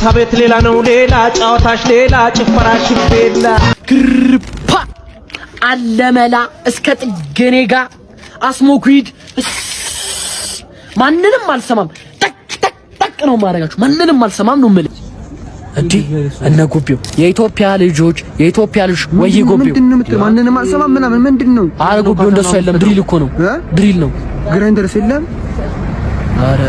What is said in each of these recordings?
ጨዋታ ቤት ሌላ ነው ሌላ ጨዋታሽ ሌላ ጭፈራሽ ሌላ ግርፓ አለመላ እስከ ጥገኔጋ አስሞኩይድ ማንንም አልሰማም ጠቅ ነው ማረጋችሁ ማንንም አልሰማም ነው ማለት እንዴ እነ ጉቢው የኢትዮጵያ ልጆች ወይ ጉቢው ማንንም አልሰማም ምናምን ምንድነው አረ ጉቢው እንደሱ አይደለም ድሪል እኮ ነው ድሪል ነው ግራይንደር ሲለም አረ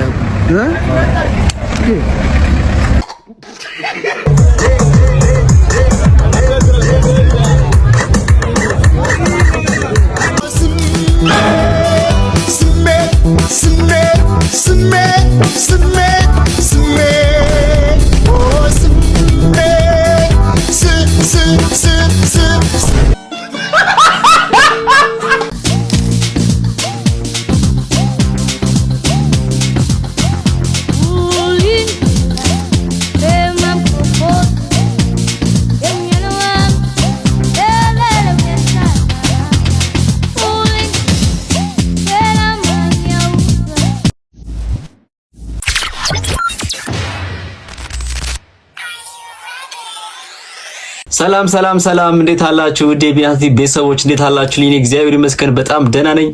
ሰላም እንዴት አላችሁ? ዴቢያቲ ቤተሰቦች እንዴት አላችሁ? ለኔ እግዚአብሔር ይመስገን በጣም ደህና ነኝ።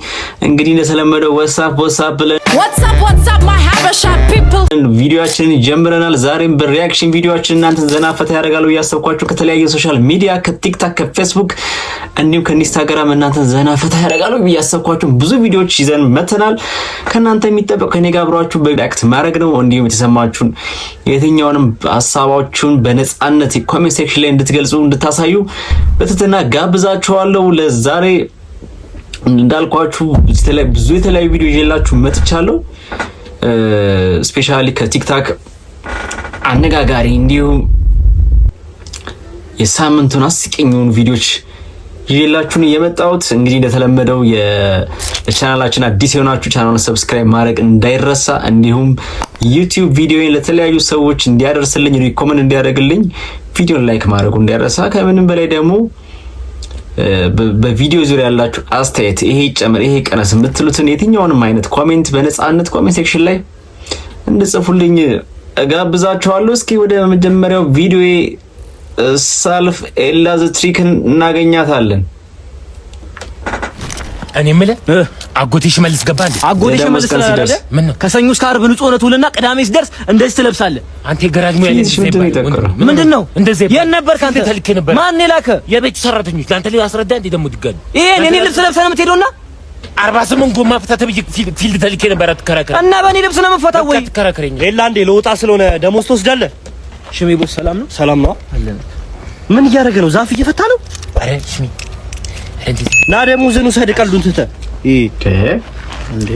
እንግዲህ እንደተለመደው ዋትስአፕ ብለን my habasha people ቪዲዮአችንን ጀምረናል። ዛሬም በሪአክሽን ቪዲዮአችን እናንተን ዘና ፈታ ያደርጋሉ ያሰብኳችሁ ከተለያየ ሶሻል ሚዲያ ከቲክታክ ከፌስቡክ እንዲሁም ከኢንስታግራም እናንተን ዘና ፈታ ያደርጋሉ ያሰብኳችሁ ብዙ ቪዲዮዎች ይዘን መተናል። ከናንተ የሚጠበቀው ከኔ ጋር አብራችሁ በሪአክት ማድረግ ነው። እንዲሁም የተሰማችሁን የትኛውንም ሐሳባችሁን በነጻነት ኮሜንት ሴክሽን ላይ እንድትገልጹ እንድታሳዩ በትህትና ጋብዛችኋለሁ። ለዛሬ እንዳልኳችሁ ብዙ የተለያዩ ቪዲዮ ይዤላችሁ መጥቻለሁ። ስፔሻሊ ከቲክታክ አነጋጋሪ እንዲሁም የሳምንቱን አስቂኝ ቪዲዮዎች ይዤላችሁ የመጣሁት። እንግዲህ እንደተለመደው የቻናላችን አዲስ የሆናችሁ ቻናሉን ሰብስክራይብ ማድረግ እንዳይረሳ፣ እንዲሁም ዩቲዩብ ቪዲዮን ለተለያዩ ሰዎች እንዲያደርስልኝ ሪኮመንድ እንዲያደርግልኝ ቪዲዮን ላይክ ማድረጉ እንዳይረሳ። ከምንም በላይ ደግሞ በቪዲዮ ዙሪያ ያላችሁ አስተያየት ይሄ ጨመር ይሄ ቀነስ የምትሉትን የትኛውንም አይነት ኮሜንት በነጻነት ኮሜንት ሴክሽን ላይ እንድጽፉልኝ እጋብዛችኋለሁ። እስኪ ወደ መጀመሪያው ቪዲዮ ሳልፍ ኤላ ዘ ትሪክን እናገኛታለን። እኔ የምልህ አጎቴሽ መልስ ገባ እንዴ? አጎቴሽ መልስ ስለአረደ ምን ከሰኞ እስከ ዓርብ ንጹህ ሆነ ትውልና ቅዳሜ ሲደርስ እንደዚህ ትለብሳለህ። አንተ የገራጅ ሙያ ምንድነው እንደዚህ የት ነበርክ አንተ? ተልኬ ነበር። ማን የላከ? የቤት ሰራተኞች ለአንተ ላይ አስረዳ እንዴ? ደሞ ድጋሚ ይሄ እኔ ልብስ ለብሰህ ነው የምትሄደውና 48 ጎማ ፈታ ተብዬ ፊልድ ተልኬ ነበር። አትከራከረ እና በእኔ ልብስ ነው የምትፈታው ወይ? አትከራከረኝ። ሌላ እንዴ ለወጣ ስለሆነ ደሞዝ ትወስዳለህ? ሽሜ ቦስ ሰላም ነው? ሰላም ነው አለን። ምን እያደረገ ነው? ዛፍ እየፈታ ነው? አረ ሽሜ ና ደሞዝን ውሰድ። ቀልዱን ትተህ እንዴ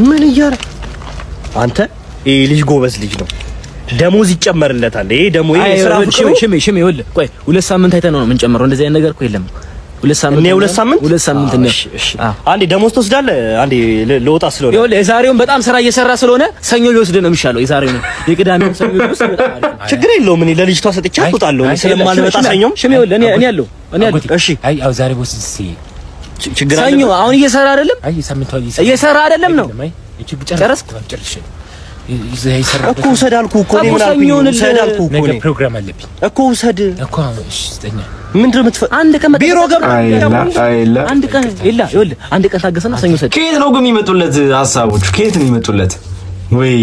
ምን እያደረገ አንተ? ልጅ ጎበዝ ልጅ ነው። ደሞዝ ይጨመርለታል። ደሞ ስራ ሽሜ ይኸውልህ፣ ቆይ 2 ሳምንት አይተህ ነው የምንጨምረው። እንደዚህ አይነት ነገር እኮ የለም። 2 ሳምንት ነው። አንዴ ደሞዝ ትወስዳለህ። አንዴ ለወጣ ስለሆነ ይኸውልህ፣ የዛሬውን በጣም ስራ እየሰራ ስለሆነ ሰኞ ቢወስድ ነው የሚሻለው። የዛሬውን የቅዳሜውን ሰኞ ቢወስድ በጣም አሪፍ ነው። ችግር የለውም። እኔ ለልጅቷ ሰጥቻ አውጣለሁ። እኔ ስለማልመጣ ሰኞም ሽሜ ይኸውልህ፣ እኔ ያለው እሺ። አይ አው ዛሬ ቦስ ችግር አለ። ሰኞ አሁን እየሰራ አይደለም? አይ ሳምንታው እየሰራ አይደለም ነው። ጨረስኩ እኮ ውሰድ አልኩህ እኮ ነው። ውሰድ አልኩህ እኮ ነው። ፕሮግራም አለብኝ እኮ ውሰድ እኮ። እሺ ተኛ ምንድን ነው የምትፈ አንድ ቀን ቢሮ ገባ አንድ ቀን ይኸውልህ፣ አንድ ቀን ታገሰና ሰኞ ሰድ። ከየት ነው ግን የሚመጡለት ሐሳቦች? ከየት ነው የሚመጡለት? ወይ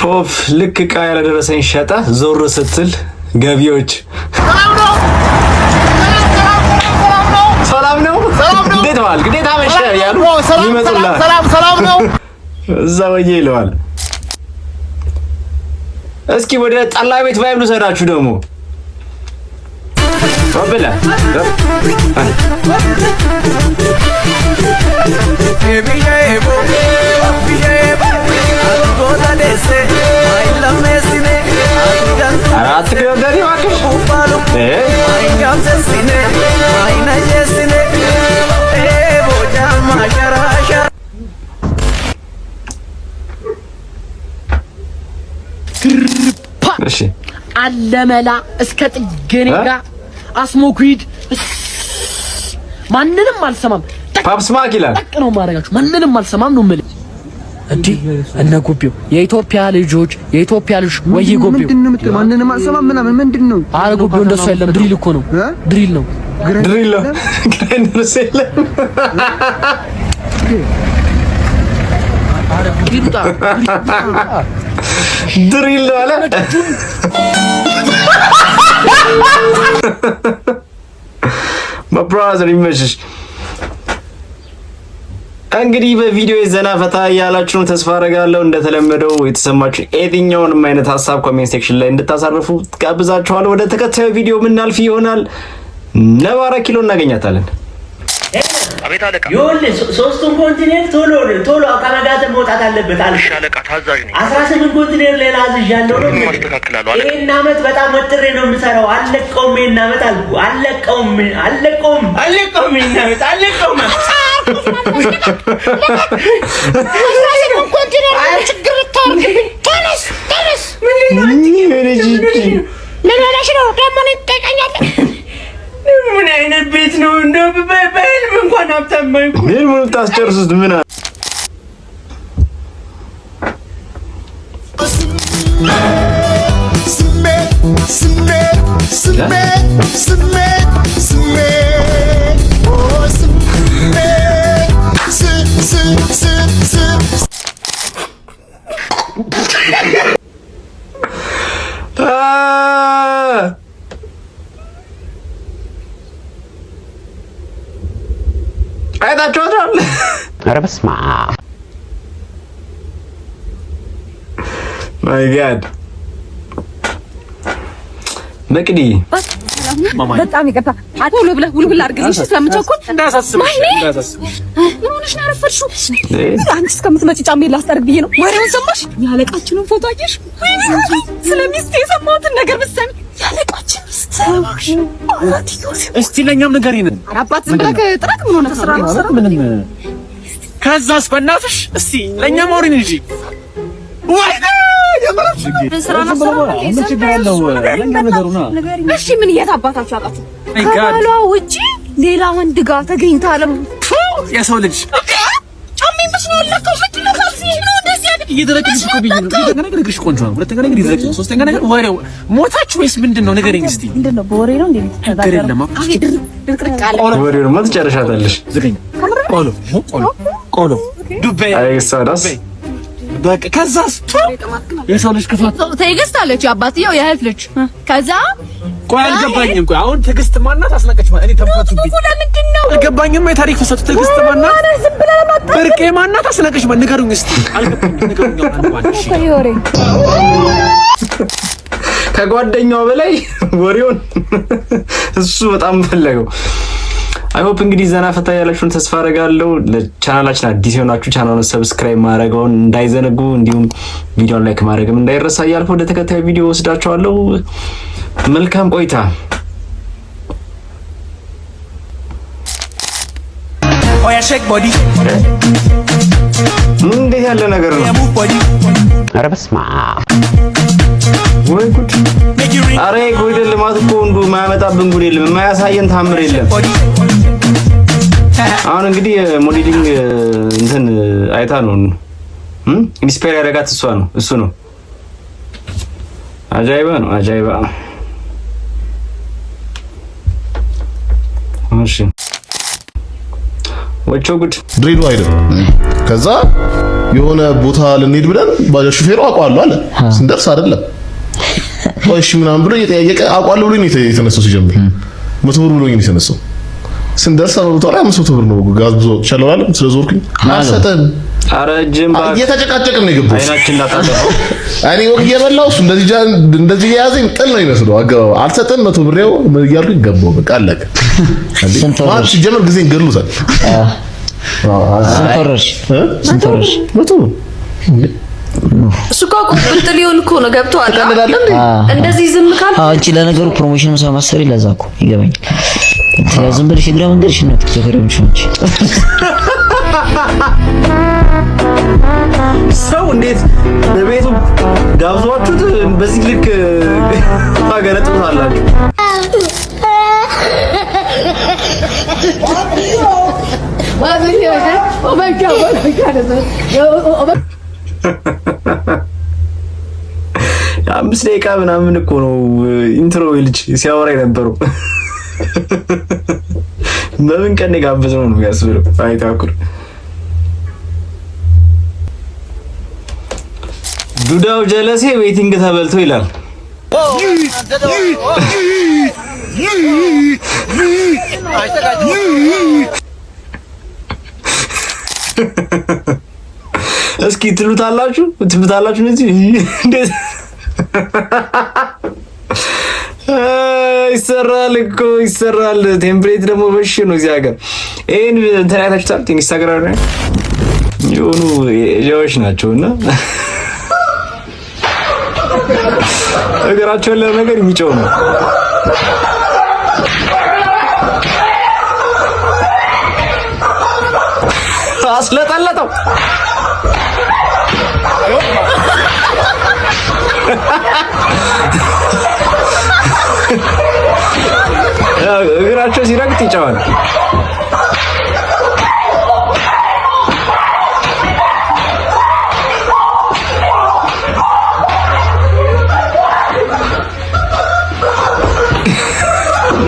ፖፕ ልክ ዕቃ ያለደረሰኝ ሸጣ ዞር ስትል ገቢዎች ሰላም ነው እንዴት ዋል ግዴታ መሸ ያሉ ይመጡልሃል። ሰላም ነው እዛ ወዬ ይለዋል። እስኪ ወደ ጠላ ቤት ቫይብ ልሰዳችሁ ደግሞ ወበላ አራት ገደሪ ዋክሽ እሺ አለመላ እስከ ጥገኔጋ አስሞኩይድ ማንንም አልሰማም። ፓፕ ስማክ ይላል። ጠቅ ነው ማረጋችሁ ማንንም አልሰማም ነው ማለት እንዴ እነ ጉቢው የኢትዮጵያ ልጆች ወይ ጉቢው ምንድነው? ማንንም አልሰማም ምናምን ምንድነው? አረ ጉቢው እንደሱ አይደለም። ድሪል እኮ ነው። ድሪል ነው። ግሬንደርስ የለም። አረ ጉቢው ድሪል ነው አለ። ማብራዘር ይመችሽ። እንግዲህ በቪዲዮ ዘና ፈታ ያላችሁ ተስፋ አደርጋለሁ። እንደተለመደው የተሰማችሁ የትኛውንም አይነት ሀሳብ ኮሜንት ሴክሽን ላይ እንድታሳርፉ ጋብዛችኋለሁ። ወደ ተከታዩ ቪዲዮ ምናልፍ ይሆናል። ነባራ ኪሎ እናገኛታለን። አቤት አለቃ። ይኸውልህ ሶስቱን ኮንቲኔንት ቶሎ ካናዳ መውጣት አለበት አለ። አለቃ ታዛዥ ነኝ። 18 ኮንቲኔንት ሌላ አዝዣለሁ ነው። ማስተካከላለሁ አለቃ። ይሄን አመት በጣም ወጥሬ ነው የምሰራው። አለቀውም ይሄን አመት አልኩ። አለቀውም ይሄን አመት አለቀውም። ምን አይነት ቤት ነው እንደው በህልም እንኳን ሀብታም ማይኩ ምን ታስጨርሱት ምን አይታችኋል? ኧረ በስመ አብ ማይ ጋድ መቅዲ በጣም ይቅርታ ቶሎ ብለህ ውልውል አድርግልኝ ስለምቸኩል እንዳሳስብሽ ምን ሆነሽ ነው ያረፈድሽው? አንቺ እስከምትመጪ ጫሜን ላስጠርግ ብዬ ነው። ወሬውን ሰማሽ? ያለቃችንን ፎቶ አየሽ? ስለሚስቴ የሰማሁትን ነገር ብትሰሚ ያለቃችን እስቲ ለኛም ንገሪን። አባት ዝም ብለህ ጥራት ምን ሆነ ተሰራ ነው ምንም ከዛስ በእናትሽ እስቲ ለኛም አውሪን እንጂ ወይ እሺ ምን እየታባታችሁ አውቃችሁ ከባሏ ውጪ ሌላ ወንድ ጋር ተገኝታ አለም የሰው ልጅ ጫሜን በስነ ያለከው ምንድነው? ካልሲ ነው እንደዚህ አይደል? እየደረቅሽ እኮ ብዬሽ ነው። ነገር እግርሽ ቆንጆ ነው። ሁለተኛ ነገር ይደረቅሽ። ሶስተኛ ነገር ወሬው ሞታችሁ ወይስ ምንድነው? ንገረኝ እስቲ። ምንድነው? በወሬ ነው እንዴ? ተዳደረማ ወሬው ማ ትጨርሻታለሽ። ዝገኝ ቆሎ ዱቤ አይሳዳስ በቃ ከዛስ የሰው ልጅ ክፋት ትዕግስት አለች አባትየው የእህት ልጅ ከዛ ቆይ አልገባኝም። ቆይ አሁን ትዕግስት ማናት? አስነቀች ማለት እኔ ተንፋቱብኝ። ለምንድን ነው አልገባኝም። የታሪክ ፍሰቱ ትዕግስት ማናት? ብርቄ ማናት? አስነቀች ማለት ንገሩኝ እስቲ። አልገባኝም። ንገሩኝ። ከጓደኛው በላይ ወሬውን እሱ በጣም ፈለገው። አይ ሆፕ እንግዲህ ዘና ፈታ ያላችሁን ተስፋ አደርጋለሁ። ለቻናላችን አዲስ የሆናችሁ ቻናሉን ሰብስክራይብ ማድረግውን እንዳይዘነጉ፣ እንዲሁም ቪዲዮውን ላይክ ማድረግም እንዳይረሳ እያልኩ ወደ ተከታዩ ቪዲዮ ወስዳችኋለሁ። መልካም ቆይታ። ኦያ ሼክ ቦዲ እንዴት ያለ ነገር ነው? ኧረ በስመ አብ ወይ ጉድ! ኧረ ጉድ! ልማት እኮ እንዱ የማያመጣብን ጉድ የለም፣ የማያሳየን ታምር የለም። አሁን እንግዲህ ሞዴሊንግ እንትን አይታ ነው ኢንስፓየር ያደረጋት እሱ ነው። አጃይባ ነው አጃይባ። እሺ ወቾ ጉድ! ድሬዳዋ አይደለም። ከዛ የሆነ ቦታ ልንሄድ ብለን ባጃጅ ሹፌሩ አውቀዋለሁ አለ። ስንደርስ አይደለም እሺ ምናምን ብሎ እየጠየቀ አውቀዋለሁ ብሎ ነው የተነሳው። ሲጀምር 100 ብር ብሎ ነው የተነሳው። ስንደርስ ቦታው ላይ 500 ብር ነው ጋዝ ብዙ ቻለዋል። ስለዞርኩኝ አሰጠን። ኧረ ጅምባ እየተጨቃጨቅን ነው የገባው። አይናችን እንዳታጠፋው እኔ ወግ እየበላሁ እሱ እንደዚህ የያዘኝ ጥል ነው ይመስለው። አገባው አልሰጠን 100 ብር ያው እያልኩኝ ገባው። በቃ አለቀ። ማለት ሲጀምር ጊዜን ገድሉታል። ስንቶርሽ 100 እሱ ጋር ቁጥጥ ሊሆን እኮ ነው። ገብቶሃል? እንደዚህ ዝም ካል አንቺ ለነገሩ ፕሮሞሽን ሰው ማሰሪ ለዛ እኮ ይገባኝ። ስለዚህ ብለሽ እግረ መንገድሽ ነው ተከረምሽ እንጂ ሰው እንዴት በቤቱ ጋብዟችሁት በዚህ ልክ ታገረጥታላችሁ? 5 ደቂቃ ምናምን እኮ ነው ኢንትሮ ልጅ ሲያወራ የነበረው። በምን ቀን ጋብዘው ነው የሚያስብለው? አይታኩር ዱዳው ጀለሴ ዌቲንግ ተበልቶ ይላል። እስኪ ትሉታላችሁ እዚህ እንዴት ይሰራል እኮ ይሰራል። ቴምፕሌት ደግሞ በሽ ነው እዚህ ሀገር። ይሄን እንትን አይታችሁታል? ኢንስታግራም ላይ የሆኑ ጀዎች ናቸውና እግራቸውን ለነገር የሚጮህ ነው። አስለጠለጠው። እግራቸው ሲረግጥ ይጨዋል።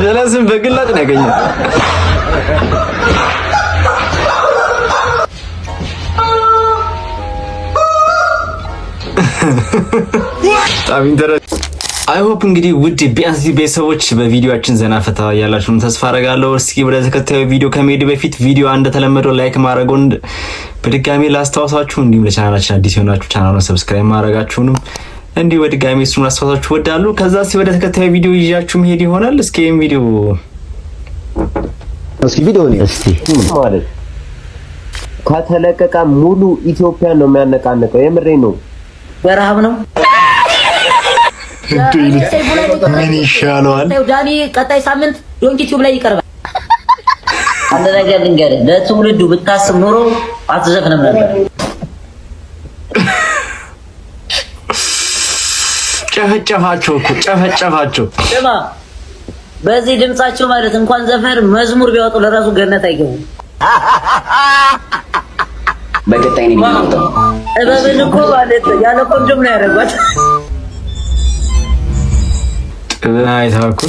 ጀለስም በግላጭ ነው ያገኘው። በጣም ኢንተረስት አይ ሆፕ እንግዲህ ውድ ቢያንስ ቤተሰቦች በቪዲዮአችን ዘና ፈታ ያላችሁን ተስፋ አደርጋለሁ። እስኪ ወደ ተከታዩ ቪዲዮ ከመሄድ በፊት ቪዲዮ እንደተለመደው ላይክ ማድረጉን በድጋሚ ላስታውሳችሁ፣ እንዲሁም ለቻናላችን አዲስ የሆናችሁ ቻናሉን ሰብስክራይብ ማድረጋችሁንም እንዲሁ በድጋሚ እሱን ላስታውሳችሁ እወዳለሁ። ከዛ እስኪ ወደ ተከታዩ ቪዲዮ ይዣችሁ መሄድ ይሆናል። እስኪ ቪዲዮ ነው ማለት ከተለቀቀ ሙሉ ኢትዮጵያን ነው የሚያነቃነቀው። የምሬ ነው። በረሃብ ነው። ምን ይሻለዋል? ዳኒ ቀጣይ ሳምንት ዶንኪ ቲዩብ ላይ ይቀርባል። አንድ ነገር ልንገርህ፣ ለትውልዱ ብታስብ ኖሮ አትዘፍንም ነበር። ጨፈጨፋቸው። ስማ፣ በዚህ ድምጻቸው ማለት እንኳን ዘፈር መዝሙር ቢያወጡ ለራሱ ገነት አይገቡም። በቀጣይ ነው የሚወጣው። እበብን እኮ ማለት ያለ ኮንዶም ነው ያደረጓት። አይታኩ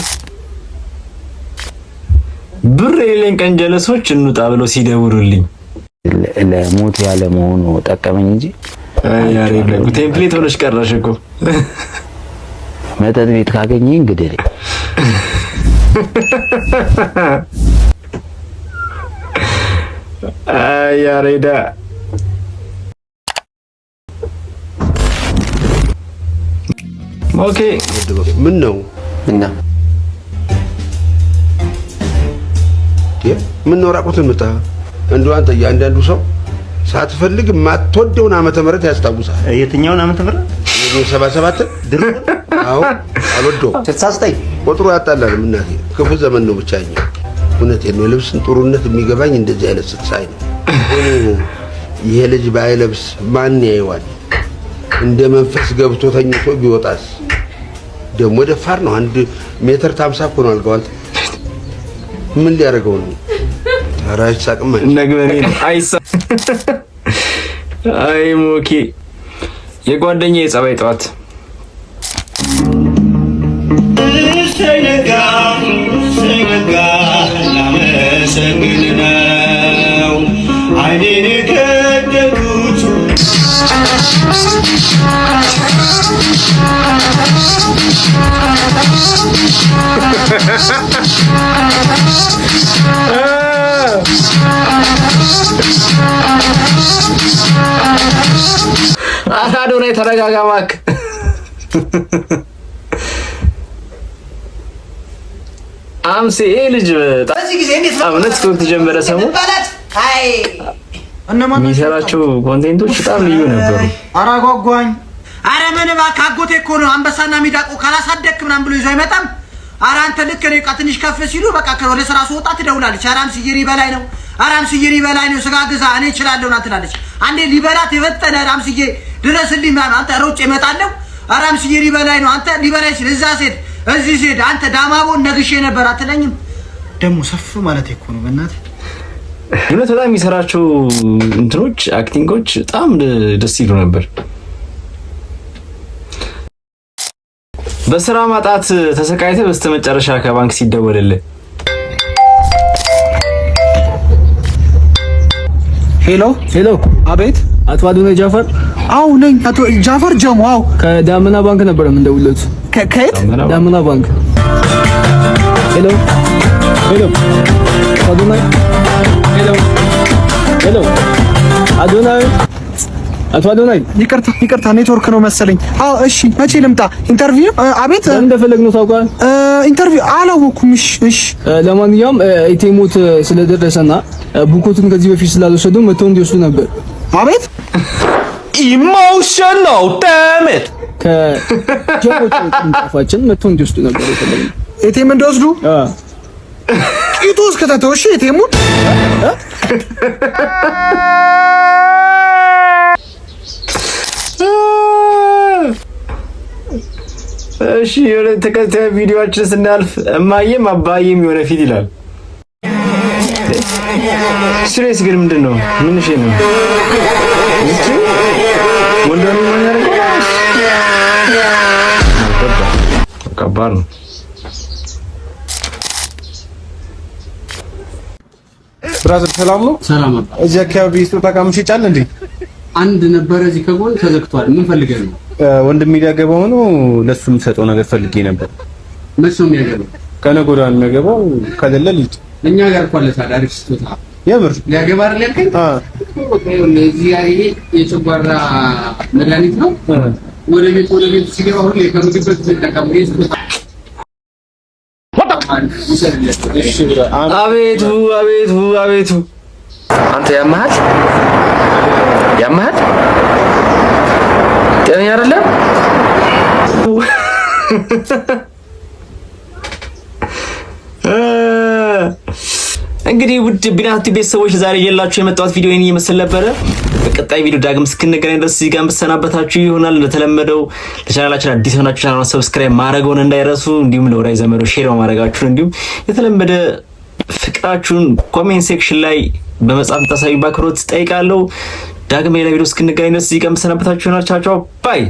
ብር የሌለኝ ቀን ጀለሶች እንውጣ ብለው ሲደውሩልኝ ለሞት ያለ መሆኑ ጠቀመኝ እንጂ ያሬ ለጉ ቴምፕሌት ሆነሽ ቀረሽ እኮ። መጠጥ ቤት ካገኘኝ እንግዲህ ያሬዳ ኦኬ ምን ነው እና ምን ነው ራቁትን መጣ እንደው አንተ ያንዳንዱ ሰው ሳትፈልግ ማትወደውን ዓመተ ምህረት ያስታውሳል። የትኛውን ዓመተ ምህረት? 77 ድር አዎ አልወደውም። 69 ቁጥሩ ያጣላል። እናቴ ክፉ ዘመን ነው ብቻኝ። እውነቴን ነው። ልብስን ጥሩነት የሚገባኝ እንደዚህ አይነት ስትሳይ ነው። ይሄ ልጅ ባይለብስ ማን ያየዋል? እንደ መንፈስ ገብቶ ተኝቶ ቢወጣስ? ደግሞ ደፋር ነው። 1 ሜትር 50 እኮ ነው አልጋው። አንተ ምን ሊያደርገው ነው? ታራጅ ሳቅማ ነግበኔ አይሳ አይ ሞኬ የጓደኛዬ ጸባይ ጠዋት ሰነጋ ላመሰግን ነው አይኔን ከደጉት አዶናይ ተረጋጋ እባክህ። አምሴ ልጅ በዚህ ጊዜ እንዴት ነው አሁን ቲክቶክ ተጀመረ ሰሞኑን አይ የሚሰራቸው ኮንቴንቶች በጣም ልዩ ነበሩ። አራጓጓኝ አረ ምን እባክህ አጎቴ እኮ ነው አንበሳና ሚዳቆ ካላሳደክ ምናምን ብሎ ይዞ አይመጣም። አረ አንተ ልክ ነው። ትንሽ ከፍ ሲሉ በቃ ወደ ስራ ስወጣ ትደውላለች። አራም ሲይሪ በላይ ነው፣ አራም ሲይሪ በላይ ነው፣ ስጋ ግዛ እኔ እችላለሁ ና ትላለች። አንዴ ሊበላት የበጠነ አራም ሲዬ ድረስልኝ ማለት አንተ ሮጬ እመጣለሁ። አራም ሲይሪ በላይ ነው አንተ ሊበላይ ሲል እዛ ሴት እዚህ ሴት አንተ ዳማቦን ነግሼ ነበር አትለኝም? ደግሞ ሰፍ ማለት እኮ ነው በእናትህ። እውነት በጣም የሚሰራቸው እንትኖች አክቲንጎች በጣም ደስ ይሉ ነበር። በስራ ማጣት ተሰቃይተህ በስተመጨረሻ ከባንክ ሲደወልልህ ሄሎ ሄሎ፣ አቤት። አቶ አዶናይ ጃፈር? አዎ ነኝ። አቶ ጃፈር ጀሞ? አዎ። ከዳመና ባንክ ነበር የምንደውልለት። ከየት? ዳመና ባንክ። ሄሎ ሄሎ፣ አዶናይ። ሄሎ ሄሎ፣ አዶናይ። አቶ አዶናይ፣ ይቅርታ ኔትወርክ ነው መሰለኝ። አዎ እሺ፣ መቼ ልምጣ? ኢንተርቪው? አቤት። እንደፈለግነው ታውቃለህ? ኢንተርቪው አላወኩም። እሺ። ለማንኛውም ኢቴሞት ስለደረሰና ቡኮቱን ከዚህ በፊት ስላልወሰዱ መተው እንዲወስዱ ነበር። አቤት። ኢሞሽናል ዳሜት ከጀሞች ጥንጣፋችን መተው እንዲወስዱ ነበር የተባለው። ኢቴም እንዲወስዱ? ቂጡ እስከታተው። እሺ ኢቴሙን እሺ የሆነ ተከታታይ ቪዲዮአችን ስናልፍ እማዬም አባዬም የሆነ ፊት ይላል። ሲሪየስ ግን ምንድነው? ምን እሺ ነው? እሺ ወንዶን ምን ያደርጋል? ከባድ ነው። ብራዘር ሰላም ነው? ሰላም ነው። እዚህ አካባቢ ስጦታ ቀምሽ ይጫል እንዴ? አንድ ነበረ እዚህ ከጎን ተዘግቷል። ምን ፈልገህ ነው? ወንድም ሊያገባው ነው። ለሱ የምሰጠው ነገር ፈልጌ ነበር። መቼ ነው የሚያገባው? ከነገ ወዲያ ነው የሚያገባው። ከሌለ ልጅ እኛ ጋር እኮ አለ ታዲያ አሪፍ ስጦታ። የምር ሊያገባ አይደል ያልከኝ? እዚህ ጋር ይሄ የጨጓራ መድኃኒት ነው። ወደ ቤት ሲገባ ሁሌ ከምግብ በፊት ተጠቀሙ። ይሄ ስጦታ አቤቱ አንተ ያማሃል ጤነኛ አይደለም። እንግዲህ ውድ ቢናቲ ቤተሰቦች ዛሬ የላችሁ የመጣሁት ቪዲዮ ይሄን ይመስል ነበረ። በቀጣይ ቪዲዮ ዳግም እስክንገናኝ ድረስ እዚህ ጋር መሰናበታችሁ ይሆናል። እንደተለመደው ለቻናላችን አዲስ ሆናችሁ ቻናሉን ሰብስክራይብ ማድረግዎን እንዳይረሱ፣ እንዲሁም ለወዳጅ ዘመዶ ሼር ማድረጋችሁን፣ እንዲሁም የተለመደ ፍቅራችሁን ኮሜንት ሴክሽን ላይ በመጻፍ ታሳዩ ባክሮት ጠይቃለሁ። ዳግም ሌላ ቪዲዮ እስክንገናኝ ድረስ እዚህ ጋር መሰናበታችሁ ይሆናል። ቻው ባይ